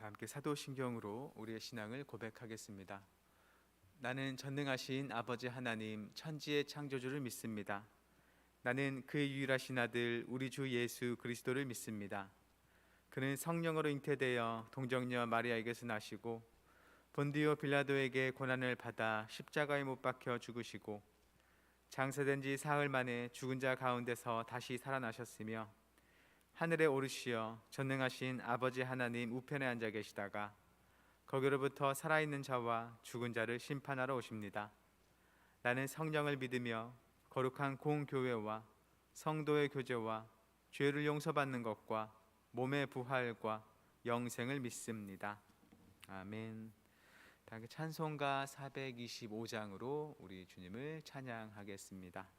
다 함께 사도신경으로 우리의 신앙을 고백하겠습니다. 나는 전능하신 아버지 하나님 천지의 창조주를 믿습니다. 나는 그의 유일하신 아들 우리 주 예수 그리스도를 믿습니다. 그는 성령으로 잉태되어 동정녀 마리아에게서 나시고 본디오 빌라도에게 고난을 받아 십자가에 못 박혀 죽으시고 장사된 지 사흘 만에 죽은 자 가운데서 다시 살아나셨으며 하늘에 오르시어 전능하신 아버지 하나님 우편에 앉아 계시다가 거기로부터 살아있는 자와 죽은 자를 심판하러 오십니다. 나는 성령을 믿으며 거룩한 공교회와 성도의 교제와 죄를 용서받는 것과 몸의 부활과 영생을 믿습니다. 아멘. 다음에 찬송가 425장으로 우리 주님을 찬양하겠습니다.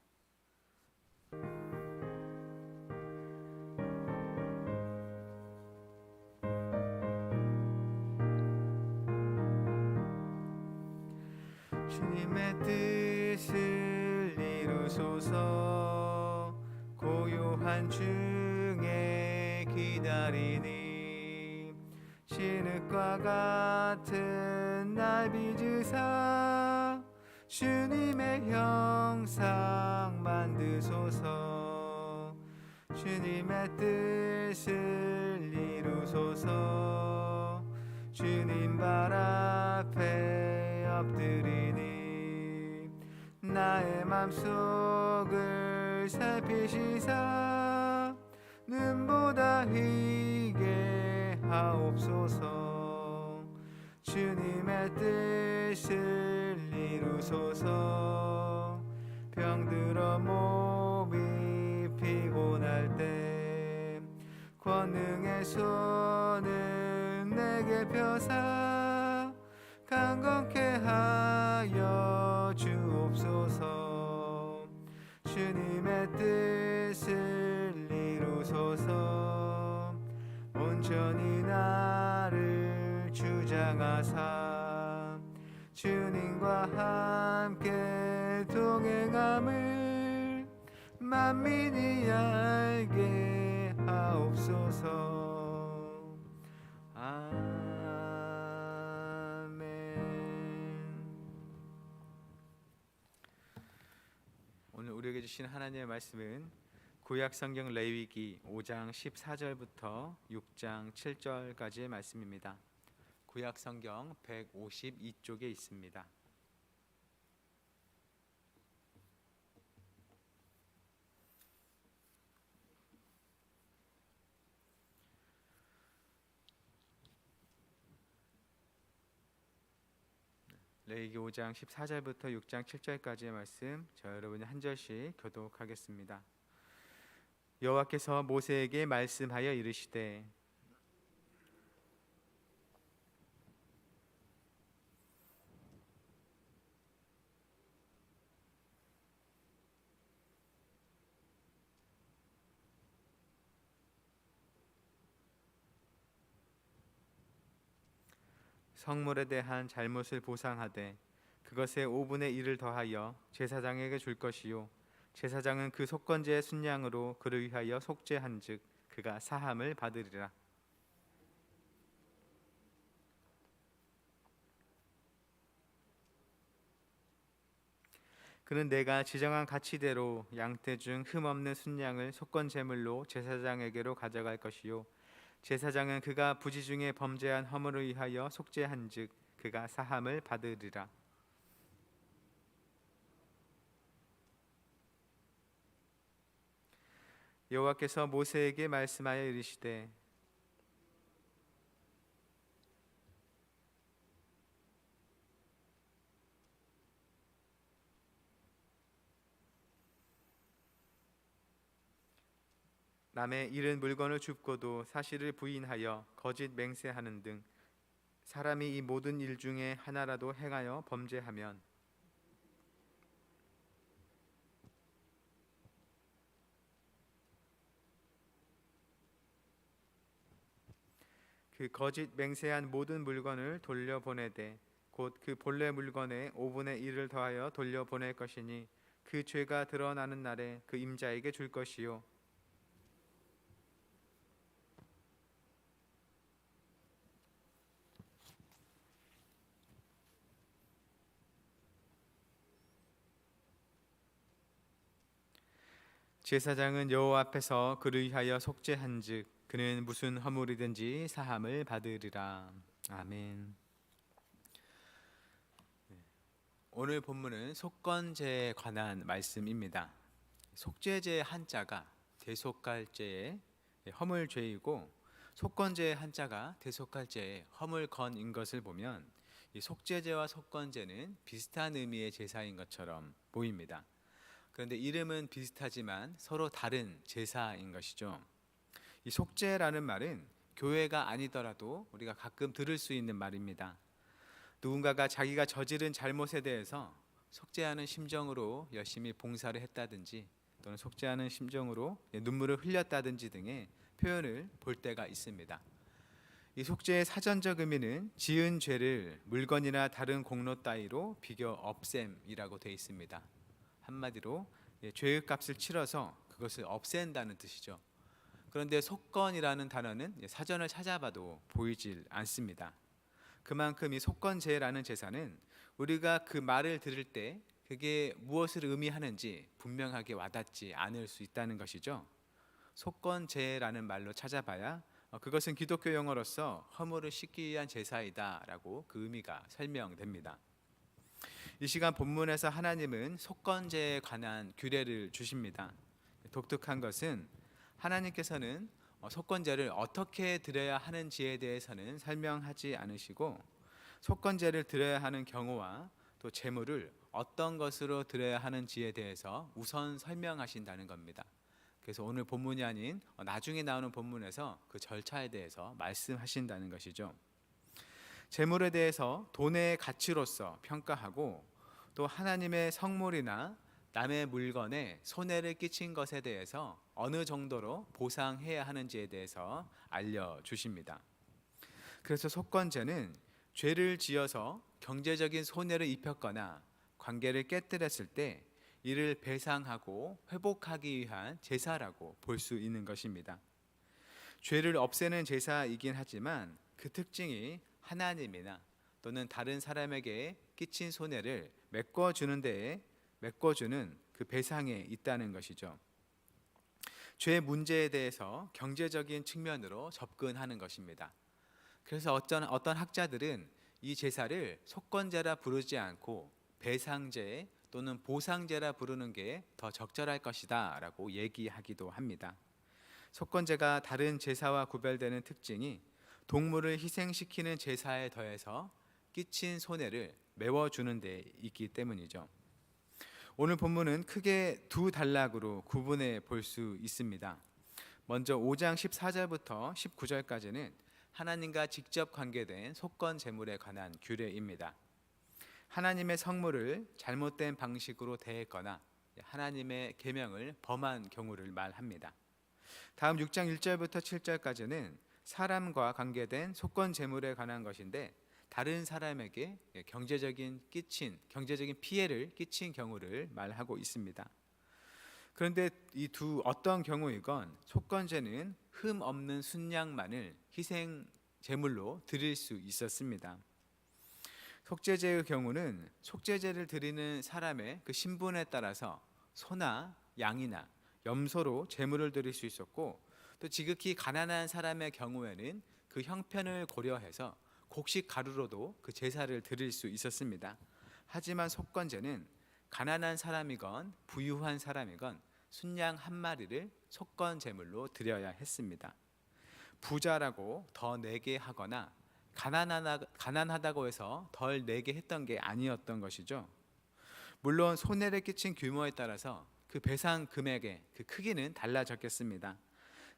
주님의 뜻을 이루소서. 고요한 중에 기다리니 진흙과 같은 날 빚으사 주님의 형상 만드소서. 주님의 뜻을 이루소서. 주님 발 앞에 엎드리니 나의 맘속을 살피시사 눈보다 희게 하옵소서. 주님의 뜻을 이루소서. 병들어 몸이 피곤할 때 권능의 손을 내게 펴사 강건케 하여 주옵소서. 주님의 뜻을 이루소서. 온전히 나를 주장하사 주님과 함께 동행함을 만민이 알게 하옵소서. 오늘 우리에게 주신 하나님의 말씀은 구약성경 레위기 5장 14절부터 6장 7절까지의 말씀입니다. 구약성경 152쪽에 있습니다. 레위기 5장 14절부터 6장 7절까지의 말씀, 저 여러분이 한 절씩 교독하겠습니다. 여호와께서 모세에게 말씀하여 이르시되 성물에 대한 잘못을 보상하되 그것에 5분의 1을 더하여 제사장에게 줄 것이요 제사장은 그 속건제의 순양으로 그를 위하여 속죄한즉 그가 사함을 받으리라. 그는 내가 지정한 가치대로 양떼 중 흠없는 순양을 속건 제물로 제사장에게로 가져갈 것이요 제사장은 그가 부지 중에 범죄한 허물을 위하여 속죄한즉 그가 사함을 받으리라. 여호와께서 모세에게 말씀하여 이르시되 남의 잃은 물건을 줍고도 사실을 부인하여 거짓 맹세하는 등 사람이 이 모든 일 중에 하나라도 행하여 범죄하면 그 거짓 맹세한 모든 물건을 돌려보내되 곧 그 본래 물건의 5분의 1을 더하여 돌려보낼 것이니 그 죄가 드러나는 날에 그 임자에게 줄 것이요 제사장은 여호와 앞에서 그를 위하여 속죄한즉 그는 무슨 허물이든지 사함을 받으리라. 아멘. 오늘 본문은 속건제에 관한 말씀입니다. 속죄제의 한자가 대속갈죄의 허물죄이고 속건제의 한자가 대속갈죄의 허물건인 것을 보면 이 속죄제와 속건제는 비슷한 의미의 제사인 것처럼 보입니다. 그런데 이름은 비슷하지만 서로 다른 제사인 것이죠. 이 속죄라는 말은 교회가 아니더라도 우리가 가끔 들을 수 있는 말입니다. 누군가가 자기가 저지른 잘못에 대해서 속죄하는 심정으로 열심히 봉사를 했다든지 또는 속죄하는 심정으로 눈물을 흘렸다든지 등의 표현을 볼 때가 있습니다. 이 속죄의 사전적 의미는 지은 죄를 물건이나 다른 공로 따위로 비교 없앰이라고 되어 있습니다. 한마디로 죄의 값을 치러서 그것을 없앤다는 뜻이죠. 그런데 속건이라는 단어는 사전을 찾아봐도 보이질 않습니다. 그만큼 이 속건제라는 제사는 우리가 그 말을 들을 때 그게 무엇을 의미하는지 분명하게 와닿지 않을 수 있다는 것이죠. 속건제라는 말로 찾아봐야 그것은 기독교 용어로서 허물을 씻기 위한 제사이다라고 그 의미가 설명됩니다. 이 시간 본문에서 하나님은 속건제에 관한 규례를 주십니다. 독특한 것은 하나님께서는 속건제를 어떻게 드려야 하는지에 대해서는 설명하지 않으시고 속건제를 드려야 하는 경우와 또 제물을 어떤 것으로 드려야 하는지에 대해서 우선 설명하신다는 겁니다. 그래서 오늘 본문이 아닌 나중에 나오는 본문에서 그 절차에 대해서 말씀하신다는 것이죠. 제물에 대해서 돈의 가치로서 평가하고 또 하나님의 성물이나 남의 물건에 손해를 끼친 것에 대해서 어느 정도로 보상해야 하는지에 대해서 알려주십니다. 그래서 속건제는 죄를 지어서 경제적인 손해를 입혔거나 관계를 깨뜨렸을 때 이를 배상하고 회복하기 위한 제사라고 볼 수 있는 것입니다. 죄를 없애는 제사이긴 하지만 그 특징이 하나님이나 또는 다른 사람에게 끼친 손해를 메꿔주는 데에 메꿔주는 그 배상에 있다는 것이죠. 죄 문제에 대해서 경제적인 측면으로 접근하는 것입니다. 그래서 어떤 학자들은 이 제사를 속건제라 부르지 않고 배상제 또는 보상제라 부르는 게 더 적절할 것이다 라고 얘기하기도 합니다. 속건제가 다른 제사와 구별되는 특징이 동물을 희생시키는 제사에 더해서 끼친 손해를 메워주는 데 있기 때문이죠. 오늘 본문은 크게 두 단락으로 구분해 볼 수 있습니다. 먼저 5장 14절부터 19절까지는 하나님과 직접 관계된 속건 제물에 관한 규례입니다. 하나님의 성물을 잘못된 방식으로 대했거나 하나님의 계명을 범한 경우를 말합니다. 다음 6장 1절부터 7절까지는 사람과 관계된 속건 제물에 관한 것인데 다른 사람에게 경제적인 피해를 끼친 경우를 말하고 있습니다. 그런데 이 두 어떤 경우이건 속건제는 흠 없는 순양만을 희생 제물로 드릴 수 있었습니다. 속죄제의 경우는 속죄제를 드리는 사람의 그 신분에 따라서 소나 양이나 염소로 제물을 드릴 수 있었고 또 지극히 가난한 사람의 경우에는 그 형편을 고려해서 곡식 가루로도 그 제사를 드릴 수 있었습니다. 하지만 속건제는 가난한 사람이건 부유한 사람이건 순양 한 마리를 속건 제물로 드려야 했습니다. 부자라고 더 내게 하거나 가난하다고 해서 덜 내게 했던 게 아니었던 것이죠. 물론 손해를 끼친 규모에 따라서 그 배상 금액의 그 크기는 달라졌겠습니다.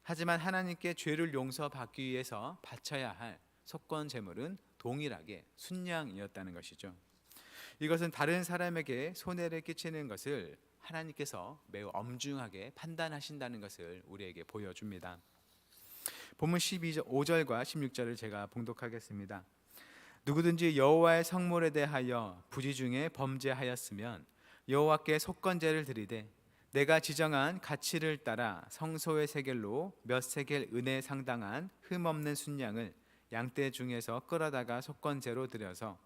하지만 하나님께 죄를 용서받기 위해서 바쳐야 할 속건 제물은 동일하게 순양이었다는 것이죠. 이것은 다른 사람에게 손해를 끼치는 것을 하나님께서 매우 엄중하게 판단하신다는 것을 우리에게 보여줍니다. 본문 5절과 16절을 제가 봉독하겠습니다. 누구든지 여호와의 성물에 대하여 부지 중에 범죄하였으면 여호와께 속건제를 드리되 내가 지정한 가치를 따라 성소의 세겔로 몇 세겔 은에 상당한 흠없는 순양을 양떼 중에서 끌어다가 속건제로 드려서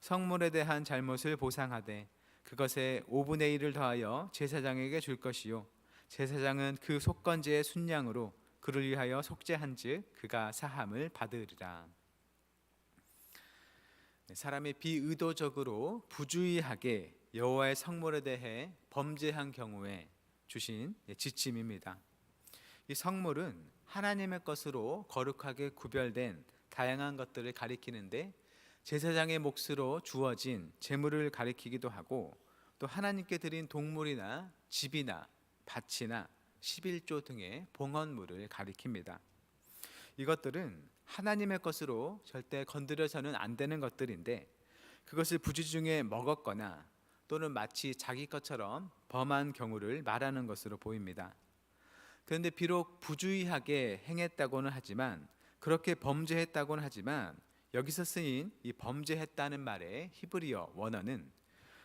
성물에 대한 잘못을 보상하되 그것의 5분의 1을 더하여 제사장에게 줄 것이요 제사장은 그 속건제의 순양으로 그를 위하여 속죄한즉 그가 사함을 받으리라. 사람이 비의도적으로 부주의하게 여호와의 성물에 대해 범죄한 경우에 주신 지침입니다. 이 성물은 하나님의 것으로 거룩하게 구별된 다양한 것들을 가리키는데 제사장의 몫으로 주어진 제물을 가리키기도 하고 또 하나님께 드린 동물이나 집이나 밭이나 11조 등의 봉헌물을 가리킵니다. 이것들은 하나님의 것으로 절대 건드려서는 안 되는 것들인데 그것을 부지중에 먹었거나 또는 마치 자기 것처럼 범한 경우를 말하는 것으로 보입니다. 그런데 비록 부주의하게 행했다고는 하지만 그렇게 범죄했다고는 하지만 여기서 쓰인 이 범죄했다는 말의 히브리어 원어는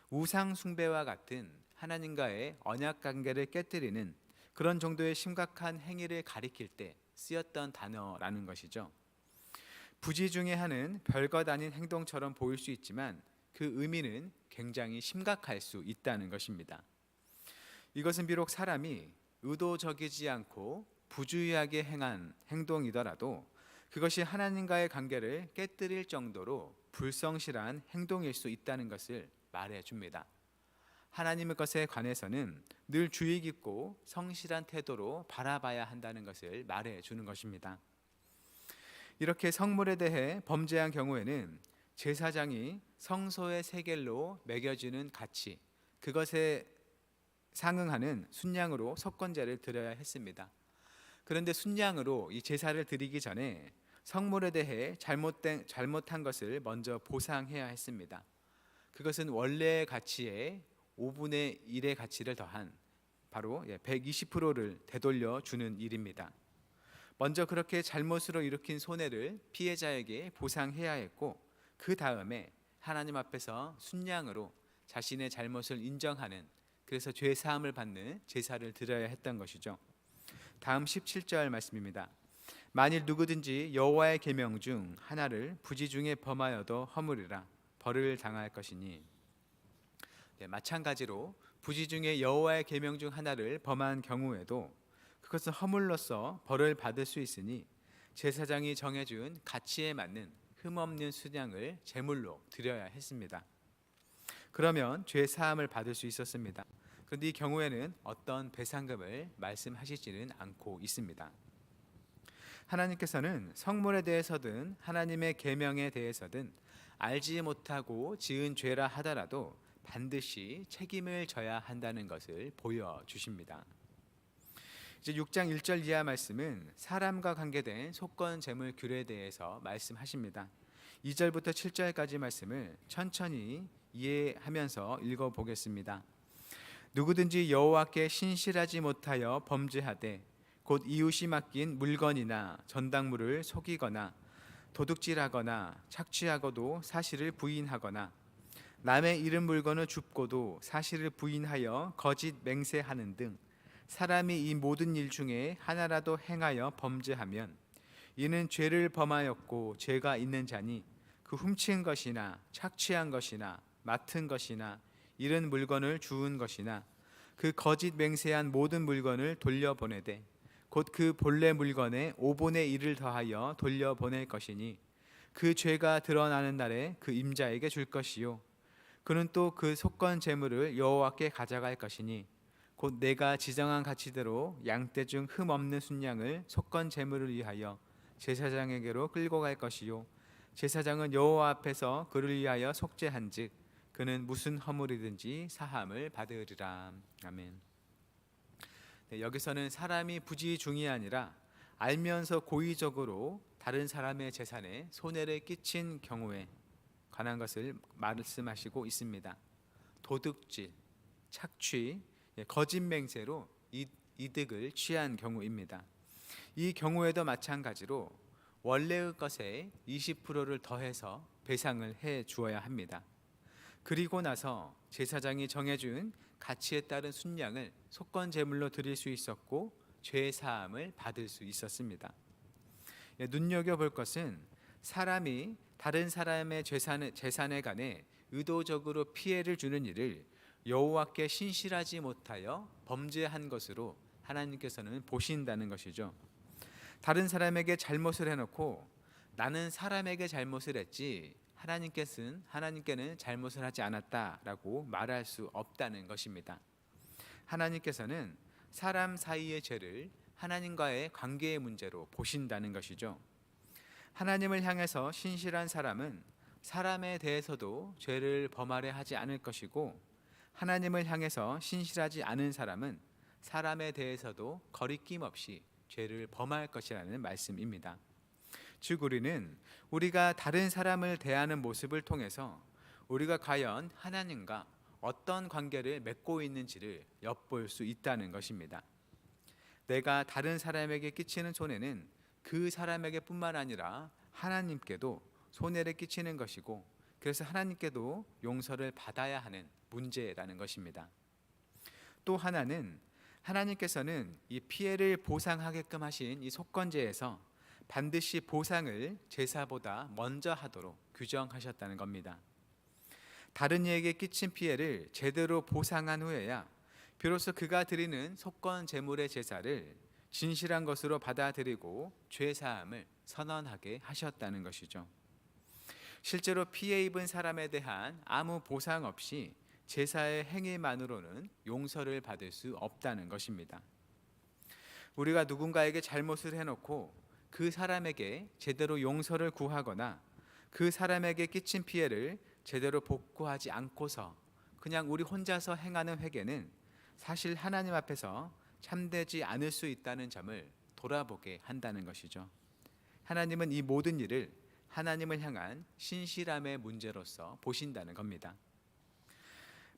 우상 숭배와 같은 하나님과의 언약 관계를 깨뜨리는 그런 정도의 심각한 행위를 가리킬 때 쓰였던 단어라는 것이죠. 부지중에 하는 별것 아닌 행동처럼 보일 수 있지만 그 의미는 굉장히 심각할 수 있다는 것입니다. 이것은 비록 사람이 의도적이지 않고 부주의하게 행한 행동이더라도 그것이 하나님과의 관계를 깨뜨릴 정도로 불성실한 행동일 수 있다는 것을 말해줍니다. 하나님의 것에 관해서는 늘 주의 깊고 성실한 태도로 바라봐야 한다는 것을 말해주는 것입니다. 이렇게 성물에 대해 범죄한 경우에는 제사장이 성소의 세겔로 매겨지는 가치, 그것에 상응하는 순양으로 속건제를 드려야 했습니다. 그런데 순양으로 이 제사를 드리기 전에 성물에 대해 잘못한 것을 먼저 보상해야 했습니다. 그것은 원래의 가치에 5분의 1의 가치를 더한 바로 120%를 되돌려 주는 일입니다. 먼저 그렇게 잘못으로 일으킨 손해를 피해자에게 보상해야 했고 그 다음에 하나님 앞에서 순양으로 자신의 잘못을 인정하는, 그래서 죄 사함을 받는 제사를 드려야 했던 것이죠. 다음 17절 말씀입니다. 만일 누구든지 여호와의 계명 중 하나를 부지중에 범하여도 허물이라 벌을 당할 것이니. 마찬가지로 부지중에 여호와의 계명 중 하나를 범한 경우에도 그것은 허물로서 벌을 받을 수 있으니 제사장이 정해준 가치에 맞는 흠없는 순양을 제물로 드려야 했습니다. 그러면 죄 사함을 받을 수 있었습니다. 그런데 이 경우에는 어떤 배상금을 말씀하시지는 않고 있습니다. 하나님께서는 성물에 대해서든 하나님의 계명에 대해서든 알지 못하고 지은 죄라 하더라도 반드시 책임을 져야 한다는 것을 보여주십니다. 이제 6장 1절 이하 말씀은 사람과 관계된 속건 제물 규례에 대해서 말씀하십니다. 2절부터 7절까지 말씀을 천천히 이해하면서 읽어보겠습니다. 누구든지 여호와께 신실하지 못하여 범죄하되 곧 이웃이 맡긴 물건이나 전당물을 속이거나 도둑질하거나 착취하고도 사실을 부인하거나 남의 잃은 물건을 줍고도 사실을 부인하여 거짓 맹세하는 등 사람이 이 모든 일 중에 하나라도 행하여 범죄하면 이는 죄를 범하였고 죄가 있는 자니 그 훔친 것이나 착취한 것이나 맡은 것이나 잃은 물건을 주운 것이나 그 거짓 맹세한 모든 물건을 돌려보내되 곧 그 본래 물건의 5분의 1을 더하여 돌려보낼 것이니 그 죄가 드러나는 날에 그 임자에게 줄 것이요 그는 또 그 속건 제물을 여호와께 가져갈 것이니 곧 내가 지정한 가치대로 양떼 중 흠 없는 순양을 속건 제물을 위하여 제사장에게로 끌고 갈 것이요 제사장은 여호와 앞에서 그를 위하여 속죄한즉 그는 무슨 허물이든지 사함을 받으리라. 아멘. 여기서는 사람이 부지중이 아니라 알면서 고의적으로 다른 사람의 재산에 손해를 끼친 경우에 관한 것을 말씀하시고 있습니다. 도둑질, 착취, 거짓 맹세로 이득을 취한 경우입니다. 이 경우에도 마찬가지로 원래의 것에 20%를 더해서 배상을 해 주어야 합니다. 그리고 나서 제사장이 정해준 가치에 따른 순양을 속건 제물로 드릴 수 있었고 죄 사함을 받을 수 있었습니다. 눈여겨볼 것은 사람이 다른 사람의 재산에 관해 의도적으로 피해를 주는 일을 여호와께 신실하지 못하여 범죄한 것으로 하나님께서는 보신다는 것이죠. 다른 사람에게 잘못을 해놓고 나는 사람에게 잘못을 했지 하나님께는 잘못을 하지 않았다라고 말할 수 없다는 것입니다. 하나님께서는 사람 사이의 죄를 하나님과의 관계의 문제로 보신다는 것이죠. 하나님을 향해서 신실한 사람은 사람에 대해서도 죄를 범하려 하지 않을 것이고, 하나님을 향해서 신실하지 않은 사람은 사람에 대해서도 거리낌 없이 죄를 범할 것이라는 말씀입니다. 즉 우리는 우리가 다른 사람을 대하는 모습을 통해서 우리가 과연 하나님과 어떤 관계를 맺고 있는지를 엿볼 수 있다는 것입니다. 내가 다른 사람에게 끼치는 손해는 그 사람에게 뿐만 아니라 하나님께도 손해를 끼치는 것이고, 그래서 하나님께도 용서를 받아야 하는 문제라는 것입니다. 또 하나는 하나님께서는 이 피해를 보상하게끔 하신 이 속건제에서 반드시 보상을 제사보다 먼저 하도록 규정하셨다는 겁니다. 다른 이에게 끼친 피해를 제대로 보상한 후에야 비로소 그가 드리는 속건 제물의 제사를 진실한 것으로 받아들이고 죄사함을 선언하게 하셨다는 것이죠. 실제로 피해 입은 사람에 대한 아무 보상 없이 제사의 행위만으로는 용서를 받을 수 없다는 것입니다. 우리가 누군가에게 잘못을 해놓고 그 사람에게 제대로 용서를 구하거나 그 사람에게 끼친 피해를 제대로 복구하지 않고서 그냥 우리 혼자서 행하는 회개는 사실 하나님 앞에서 참되지 않을 수 있다는 점을 돌아보게 한다는 것이죠. 하나님은 이 모든 일을 하나님을 향한 신실함의 문제로서 보신다는 겁니다.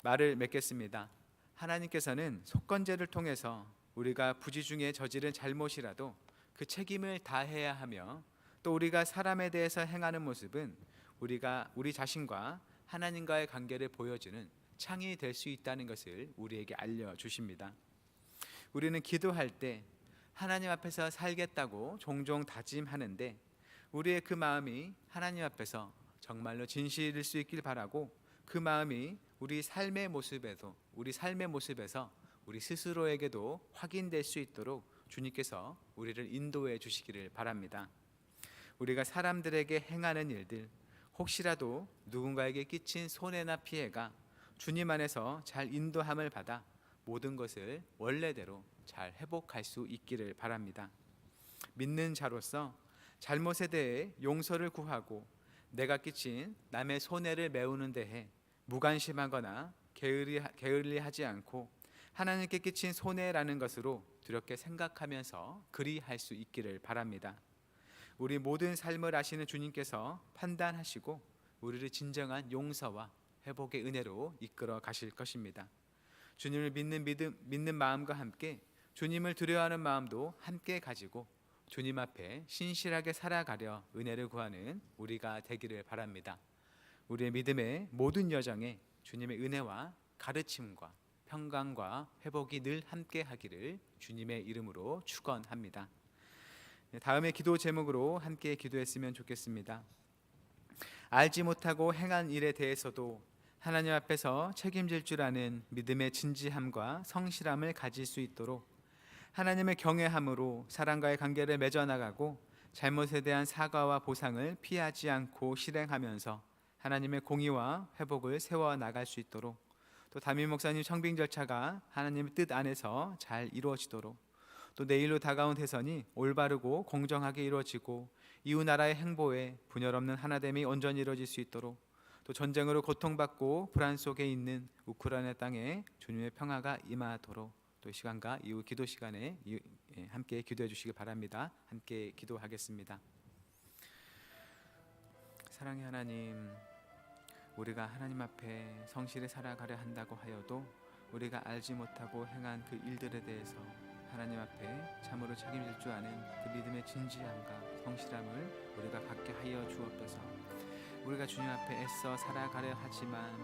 말을 맺겠습니다. 하나님께서는 속건제를 통해서 우리가 부지 중에 저지른 잘못이라도 그 책임을 다해야 하며, 또 우리가 사람에 대해서 행하는 모습은 우리가 우리 자신과 하나님과의 관계를 보여주는 창이 될 수 있다는 것을 우리에게 알려주십니다. 우리는 기도할 때 하나님 앞에서 살겠다고 종종 다짐하는데 우리의 그 마음이 하나님 앞에서 정말로 진실일 수 있길 바라고, 그 마음이 우리 삶의 모습에서 우리 스스로에게도 확인될 수 있도록 주님께서 우리를 인도해 주시기를 바랍니다. 우리가 사람들에게 행하는 일들, 혹시라도 누군가에게 끼친 손해나 피해가 주님 안에서 잘 인도함을 받아 모든 것을 원래대로 잘 회복할 수 있기를 바랍니다. 믿는 자로서 잘못에 대해 용서를 구하고 내가 끼친 남의 손해를 메우는 데에 무관심하거나 게을리하지 않고 하나님께 끼친 손해라는 것으로 두렵게 생각하면서 그리할 수 있기를 바랍니다. 우리 모든 삶을 아시는 주님께서 판단하시고 우리를 진정한 용서와 회복의 은혜로 이끌어 가실 것입니다. 주님을 믿는 마음과 함께 주님을 두려워하는 마음도 함께 가지고 주님 앞에 신실하게 살아가려 은혜를 구하는 우리가 되기를 바랍니다. 우리의 믿음의 모든 여정에 주님의 은혜와 가르침과 평강과 회복이 늘 함께 하기를 주님의 이름으로 축원합니다. 다음의 기도 제목으로 함께 기도했으면 좋겠습니다. 알지 못하고 행한 일에 대해서도 하나님 앞에서 책임질 줄 아는 믿음의 진지함과 성실함을 가질 수 있도록 하나님의 경외함으로 사람과의 관계를 맺어나가고 잘못에 대한 사과와 보상을 피하지 않고 실행하면서 하나님의 공의와 회복을 세워나갈 수 있도록, 또 담임 목사님 청빙 절차가 하나님의 뜻 안에서 잘 이루어지도록, 또 내일로 다가온 대선이 올바르고 공정하게 이루어지고 이웃 나라의 행보에 분열 없는 하나됨이 온전히 이루어질 수 있도록, 또 전쟁으로 고통받고 불안 속에 있는 우크라이나 땅에 주님의 평화가 임하도록, 또 이 시간과 이후 기도 시간에 함께 기도해 주시기 바랍니다. 함께 기도하겠습니다. 사랑의 하나님, 우리가 하나님 앞에 성실히 살아가려 한다고 하여도 우리가 알지 못하고 행한 그 일들에 대해서 하나님 앞에 참으로 책임질 줄 아는 그 믿음의 진지함과 성실함을 우리가 갖게 하여 주옵소서. 우리가 주님 앞에 애써 살아가려 하지만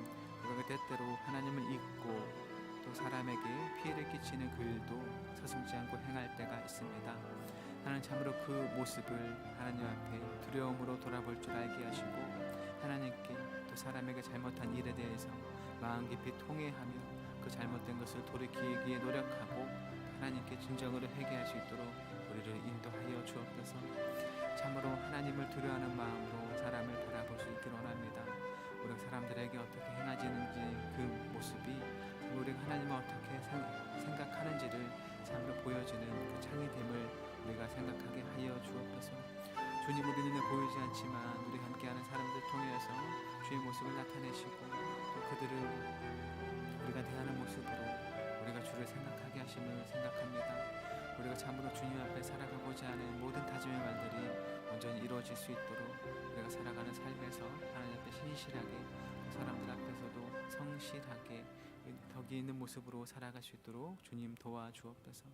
우리가 때때로 하나님을 잊고 또 사람에게 피해를 끼치는 그 일도 서슴지 않고 행할 때가 있습니다. 하나님 참으로 그 모습을 하나님 앞에 두려움으로 돌아볼 줄 알게 하시고, 하나님께 또 사람에게 잘못한 일에 대해서 마음 깊이 통회하며 그 잘못된 것을 돌이키기에 노력하고 하나님께 진정으로 회개할 수 있도록 우리를 인도하여 주옵소서. 참으로 하나님을 두려워하는 마음으로 사람을 바라볼 수 있기를 원합니다. 우리가 사람들에게 어떻게 행하지는지 그 모습이 우리가 하나님을 어떻게 생각하는지를 참으로 보여주는 그 창의됨을 우리가 생각하게 하여 주옵소서. 주님, 우리 눈에 보이지 않지만 우리 함께하는 사람들 통해서 주의 모습을 나타내시고 또 그들을 우리가 대하는 모습으로 우리가 주를 생각하게 하심을 생각합니다. 우리가 참으로 주님 앞에 살아가고자 하는 모든 다짐의 말들이 온전히 이루어질 수 있도록 우리가 살아가는 삶에서 하나님 앞에 신실하게, 사람들 앞에서도 성실하게 덕이 있는 모습으로 살아갈 수 있도록 주님 도와주옵소서.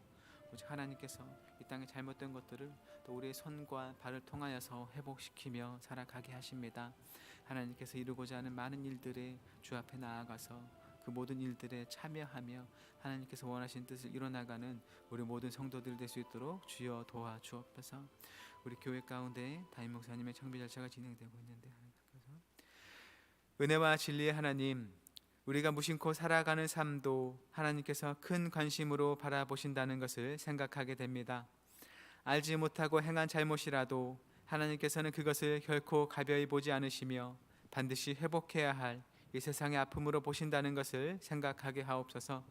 오직 하나님께서 이 땅의 잘못된 것들을 또 우리의 손과 발을 통하여서 회복시키며 살아가게 하십니다. 하나님께서 이루고자 하는 많은 일들에 주 앞에 나아가서 그 모든 일들에 참여하며 하나님께서 원하신 뜻을 이뤄나가는 우리 모든 성도들 될 수 있도록 주여 도와주옵소서. 우리 교회 가운데 담임 목사님의 청비 절차가 진행되고 있는데, 은혜와 진리의 하나님, 우리가 무심코 살아가는 삶도 하나님께서 큰 관심으로 바라보신다는 것을 생각하게 됩니다. 알지 못하고 행한 잘못이라도 하나님께서는 그것을 결코 가벼이 보지 않으시며 반드시 회복해야 할 이 세상의 아픔으로 보신다는 것을 생각하게 하옵소서.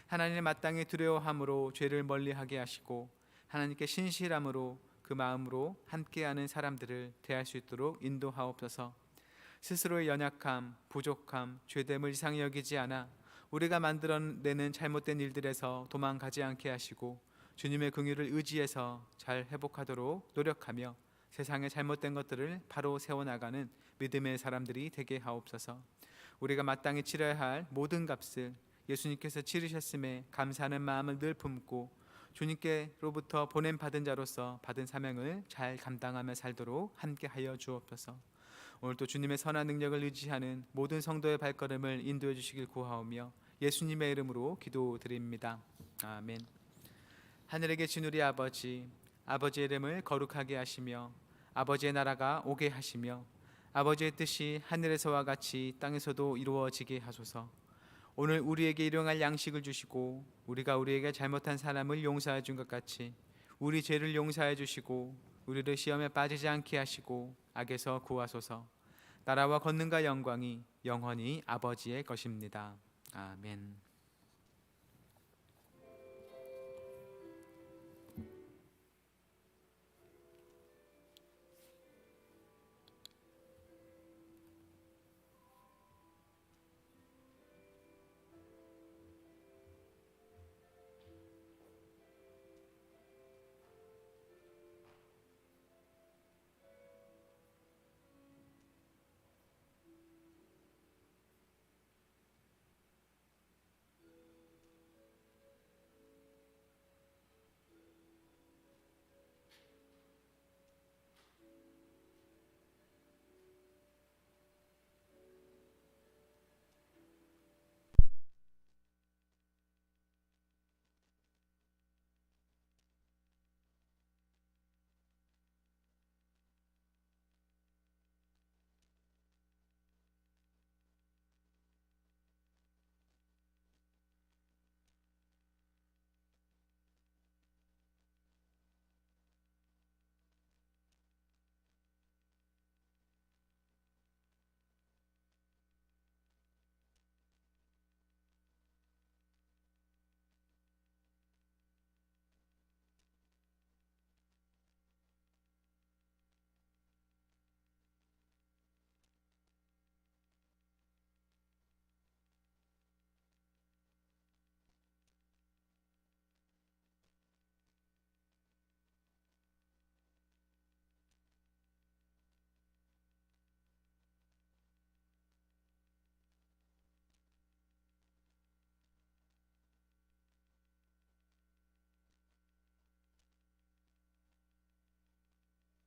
하나님을 마땅히 두려워함으로 죄를 멀리하게 하시고 하나님께 신실함으로 그 마음으로 함께하는 사람들을 대할 수 있도록 인도하옵소서. 스스로의 연약함, 부족함, 죄됨을 이상히 여기지 않아 우리가 만들어내는 잘못된 일들에서 도망가지 않게 하시고 주님의 긍휼을 의지해서 잘 회복하도록 노력하며 세상의 잘못된 것들을 바로 세워나가는 믿음의 사람들이 되게 하옵소서. 우리가 마땅히 치러야 할 모든 값을 예수님께서 치르셨음에 감사하는 마음을 늘 품고 주님께로부터 보냄받은 자로서 받은 사명을 잘 감당하며 살도록 함께하여 주옵소서. 오늘도 주님의 선한 능력을 의지하는 모든 성도의 발걸음을 인도해 주시길 구하오며 예수님의 이름으로 기도드립니다. 아멘. 하늘에 계신 우리 아버지, 아버지의 이름을 거룩하게 하시며 아버지의 나라가 오게 하시며 아버지의 뜻이 하늘에서와 같이 땅에서도 이루어지게 하소서. 오늘 우리에게 일용할 양식을 주시고 우리가 우리에게 잘못한 사람을 용서해 준 것 같이 우리 죄를 용서해 주시고 우리를 시험에 빠지지 않게 하시고 악에서 구하소서. 나라와 권능과 영광이 영원히 아버지의 것입니다. 아멘.